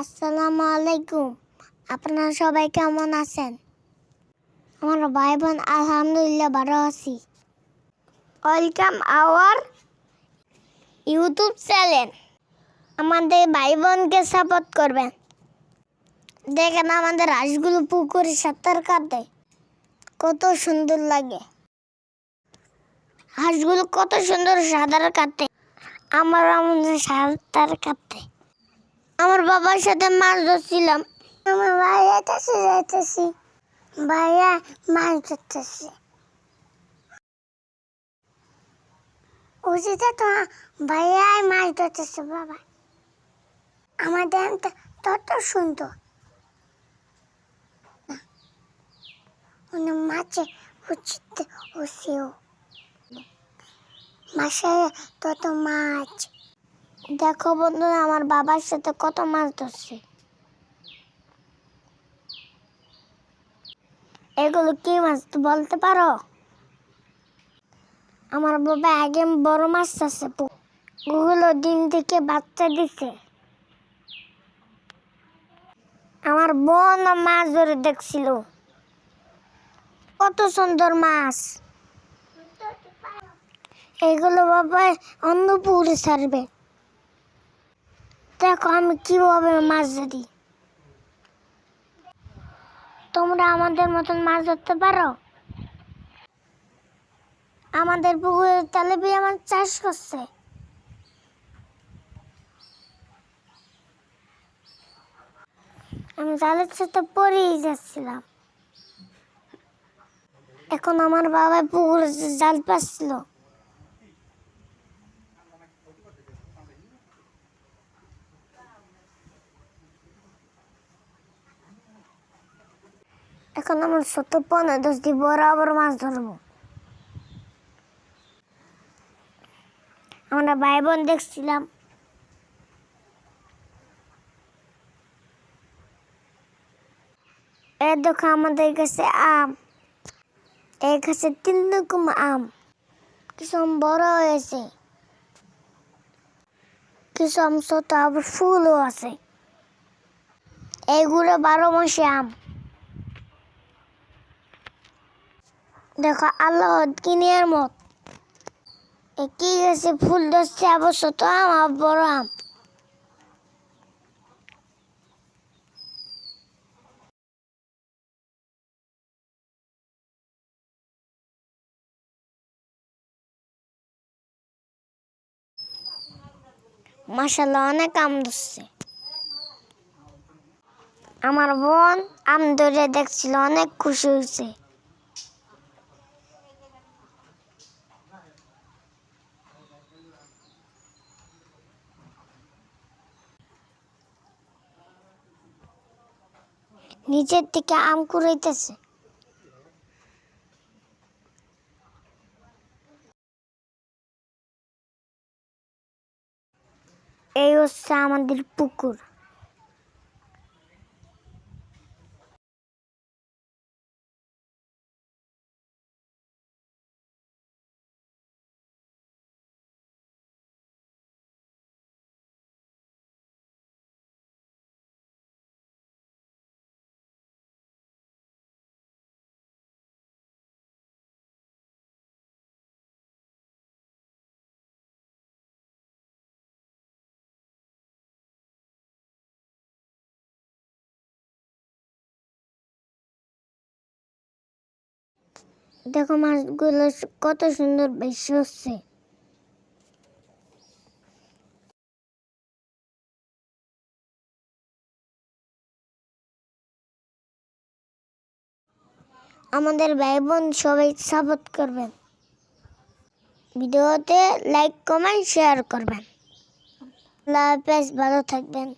আসসালামু আলাইকুম। আপনারা সবাই কেমন আছেন? আমার ভাই বোন আলহামদুলিল্লাহ ভালো আছি। Welcome our YouTube channel. আমাদের ভাই বোনকে সাপোর্ট করবেন। দেখেন আমাদের হাঁসগুলো পুকুরে সাঁতার কাটে, কত সুন্দর লাগে। হাঁসগুলো কত সুন্দর সাঁতার কাটে, আমার সাঁতার কাটে। আমার বাবার সাথে মাছ ধরছিলাম। আমার ভাইয়া যাইতেছি, ভাইয়া মাছ ধরতেছে। উচিত তো ভাইয়া মাছ ধরতেছে। বাবা আমার ড্যামটা তত সুন্দর, মাছে উচিত ওসেও মাসে তত মাছ। দেখো বন্ধুরা, আমার বাবার সাথে কত মাছ ধরছে। এগুলো কি মাছ বলতে পারো? আমার বাবা আগে বড় মাছ আছে, ওগুলো ডিম থেকে বাচ্চা দিছে। আমার বোন মাছ ধরে দেখছিল, কত সুন্দর মাছ। এগুলো বাবা অন্য পুকুরে ছাড়বে। দেখো আমি কিভাবে মাছ ধরি। তোমরা আমাদের মতন মাছ ধরতে পারো? আমাদের পুকুরে তেলাপিয়া মাছ চাষ করছে। আমি জালের সাথে পড়েই যাচ্ছিলাম। এখন আমার বাবা পুকুরে জাল পাচ্ছিল। এখন আমার ছোট 15-10 বড় মাছ ধরবো। আমরা ভাই বোন দেখছিলাম। এই দেখো আমাদের কাছে আম। এই গাছে 3 রকম আম, কিছু আম বড় হয়েছে, কিছু আম ছোট, আবার ফুলও আছে। এইগুলো 12 মাসে আম। দেখো আল্লাহ কিনিয়ার মত কি গেছে ফুল ধরছে, আবার ছোট আম আবার বড় আম। মাশাআল্লাহ অনেক আম ধরছে। আমার বোন আম ধরে দেখছিল, অনেক খুশি হয়েছে। নিচের থেকে আম কুড়াইতেছে। এই হচ্ছে আমাদের পুকুর। দেখো মাছগুলো কত সুন্দর বেশি হচ্ছে। আমাদের ভাই বোন সবাই সাপোর্ট করবেন। ভিডিওতে লাইক কমেন্ট শেয়ার করবেন। আল্লাহ হাফেজ, ভালো থাকবেন।